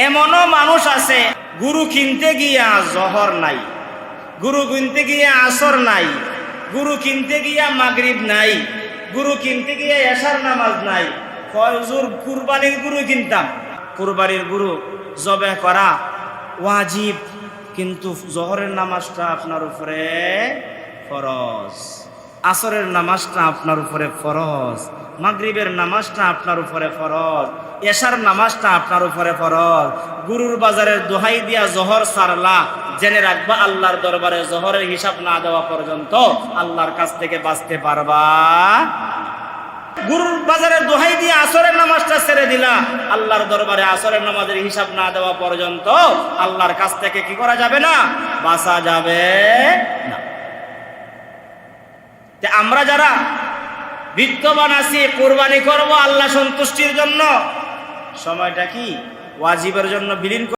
এমনও মানুষ আছে গুরু কিনতে গিয়া জহর নাই, গুরু কিনতে গিয়া আসর নাই, গুরু কিনতে গিয়া মাগরিব নাই, গুরু কিনতে গিয়া এশার নামাজ নাই। ফজর কুরবানির গুরু কিনতাম, কুরবানির গুরু জবে করা ওয়াজিব, কিন্তু জহরের নামাজটা আপনার উপরে ফরজ, আসরের নামাজটা আপনার উপরে ফরজ, মাগরিবের নামাজটা আপনার উপরে ফরজ, এশার নামাজটা আপনার উপরে ফরজ। গুরুর বাজারের দোহাই দিয়া জহর সারলা, জেনে রাখবা আল্লাহর দরবারে জহরের হিসাব না দেওয়া পর্যন্ত আল্লাহর কাছ থেকে বাঁচতে পারবা। গুরুর বাজারের দোহাই দিয়ে আসরের নামাজটা ছেড়ে দিলা, আল্লাহর দরবারে আসরের নামাজের হিসাব না দেওয়া পর্যন্ত আল্লাহর কাছ থেকে কি করা যাবে না, বাঁচা যাবে না। আমরা যারা বিত্তবান আছি, কুরবানি করব আল্লাহ সন্তুষ্টির জন্য, সময়টা কি ওয়াজিবের জন্য বিলীন